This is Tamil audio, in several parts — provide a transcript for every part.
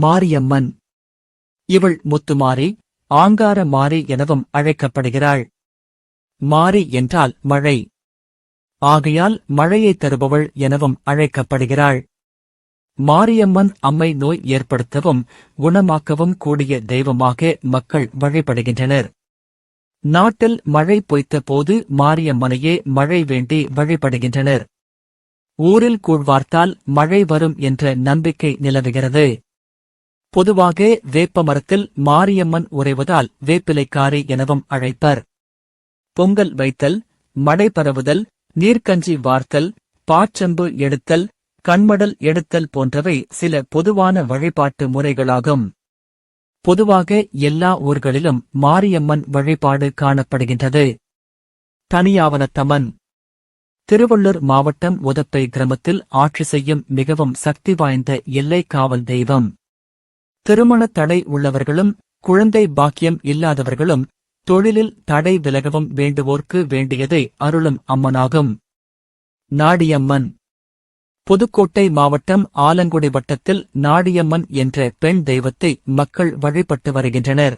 மாரியம்மன். இவள் முத்துமாரி, ஆங்கார மாரி எனவும் அழைக்கப்படுகிறாள். மாரி என்றால் மழை. ஆகையால் மழையை தருபவள் எனவும் அழைக்கப்படுகிறாள். மாரியம்மன் அம்மை நோய் ஏற்படுத்தவும் குணமாக்கவும் கூடிய தெய்வமாக மக்கள் வழிபடுகின்றனர். நாட்டில் மழை பொய்த்த போது மாரியம்மனையே மழை வேண்டி வழிபடுகின்றனர். ஊரில் கூழ்வார்த்தால் மழை வரும் என்ற நம்பிக்கை நிலவுகிறது. பொதுவாக வேப்ப மரத்தில் மாரியம்மன் உறைவதால் வேப்பிலைக்காரி எனவும் அழைப்பர். பொங்கல் வைத்தல், மழை பரவுதல், நீர்க்கஞ்சி வார்த்தல், பாச்செம்பு எடுத்தல், கண்மடல் எடுத்தல் போன்றவை சில பொதுவான வழிபாட்டு முறைகளாகும். பொதுவாக எல்லா ஊர்களிலும் மாரியம்மன் வழிபாடு காணப்படுகின்றது. தனியாவனத்தம்மன். திருவள்ளூர் மாவட்டம் உதப்பை கிராமத்தில் ஆட்சி செய்யும் மிகவும் சக்தி வாய்ந்த எல்லை காவல் தெய்வம். திருமண தடை உள்ளவர்களும் குழந்தை பாக்கியம் இல்லாதவர்களும் தொழிலில் தடை விலகவும் வேண்டுவோர்க்கு வேண்டியதை அருளும் அம்மனாகும். நாடியம்மன். புதுக்கோட்டை மாவட்டம் ஆலங்குடி வட்டத்தில் நாடியம்மன் என்ற பெண் தெய்வத்தை மக்கள் வழிபட்டு வருகின்றனர்.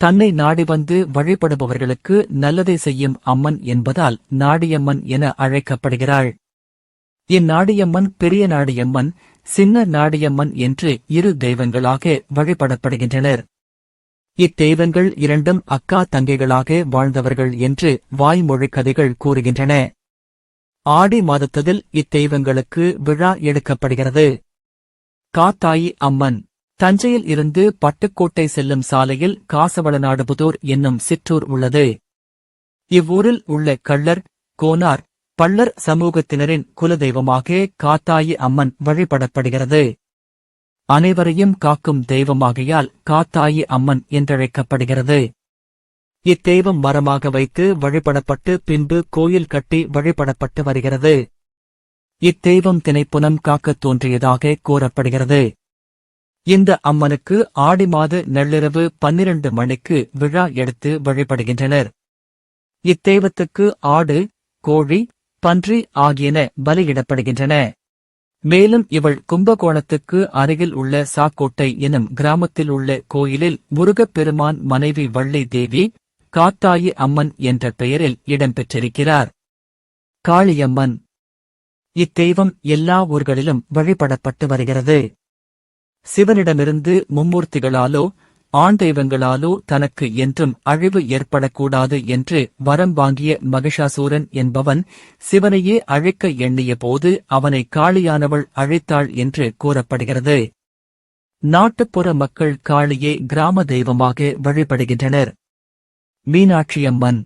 தன்னை நாடி வந்து வழிபடுபவர்களுக்கு நல்லதை செய்யும் அம்மன் என்பதால் நாடியம்மன் என அழைக்கப்படுகிறாள். இந்நாடியம்மன் பெரிய நாடியம்மன், சின்ன நாடியம்மன் என்று இரு தெய்வங்களாக வழிபடப்படுகின்றனர். இத்தெய்வங்கள் இரண்டும் அக்கா தங்கைகளாக வாழ்ந்தவர்கள் என்று வாய்மொழி கதைகள் கூறுகின்றன. ஆடி மாதத்தில் இத்தெய்வங்களுக்கு விழா எடுக்கப்படுகிறது. காத்தாயி அம்மன். தஞ்சையில் இருந்து பட்டுக்கோட்டை செல்லும் சாலையில் காசவளநாடுபுதூர் என்னும் சிற்றூர் உள்ளது. இவ்வூரில் உள்ள கள்ளர், கோனார், பள்ளர் சமூகத்தினரின் குலதெய்வமாக காத்தாயி அம்மன் வழிபடப்படுகிறது. அனைவரையும் காக்கும் தெய்வமாகையால் காத்தாயி அம்மன் என்றழைக்கப்படுகிறது. இத்தெய்வம் மரமாக வைத்து வழிபடப்பட்டு பின்பு கோயில் கட்டி வழிபடப்பட்டு வருகிறது. இத்தெய்வம் தினைப்புனம் காக்கத் தோன்றியதாக கூறப்படுகிறது. இந்த அம்மனுக்கு ஆடி மாத நள்ளிரவு 12 மணிக்கு விழா எடுத்து வழிபடுகின்றனர். இத்தெய்வத்துக்கு ஆடு, கோழி, பன்றி ஆகியன பலியிடப்படுகின்றன. மேலும் இவள் கும்பகோணத்துக்கு அருகில் உள்ள சாக்கோட்டை எனும் கிராமத்தில் உள்ள கோயிலில் முருகப்பெருமான் மனைவி வள்ளி தேவி, காத்தாயி அம்மன் என்ற பெயரில் இடம்பெற்றிருக்கிறார். காளியம்மன். இத்தெய்வம் எல்லா ஊர்களிலும் வழிபடப்பட்டு வருகிறது. சிவனிடமிருந்து மும்மூர்த்திகளாலோ ஆண் தெய்வங்களாலோ தனக்கு என்றும் அழிவு ஏற்படக்கூடாது என்று வரம் வாங்கிய மகிஷாசூரன் என்பவன் சிவனையே அழிக்க எண்ணிய போது அவனை காளியானவள் அழித்தாள் என்று கூறப்படுகிறது. நாட்டுப்புற மக்கள் காளியை கிராம தெய்வமாக வழிபடுகின்றனர். மீனாட்சியம்மன்.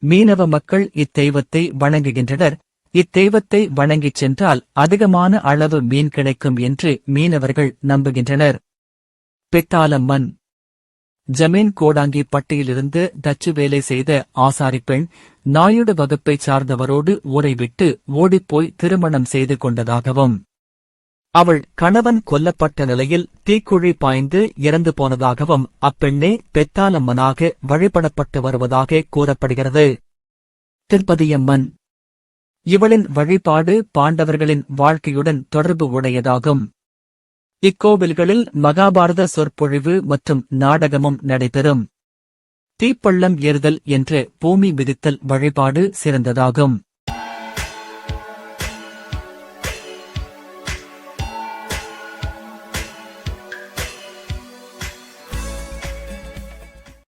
மீனவ மக்கள் இத்தெய்வத்தை வணங்குகின்றனர். இத்தெய்வத்தை வணங்கிச் சென்றால் அதிகமான அளவு மீன் கிடைக்கும் என்று மீனவர்கள் நம்புகின்றனர். பெத்தாலம்மன். ஜமீன் கோடாங்கி பட்டியிலிருந்து தச்சு வேலை செய்த ஆசாரிப்பெண் நாயுடு வகுப்பைச் சார்ந்தவரோடு ஊரை விட்டு ஓடிப்போய் திருமணம் செய்து கொண்டதாகவும் அவள் கணவன் கொல்லப்பட்ட நிலையில் தீக்குழி பாய்ந்து இறந்து போனதாகவும் அப்பெண்ணே பெத்தாலம்மனாக வழிபடப்பட்டு வருவதாக கூறப்படுகிறது. திருப்பதியம்மன். இவளின் வழிபாடு பாண்டவர்களின் வாழ்க்கையுடன் தொடர்பு உடையதாகும். இக்கோவில்களில் மகாபாரத சொற்பொழிவு மற்றும் நாடகமும் நடைபெறும். தீப்பள்ளம் ஏறுதல் என்ற பூமி மிதித்தல் வழிபாடு சிறந்ததாகும்.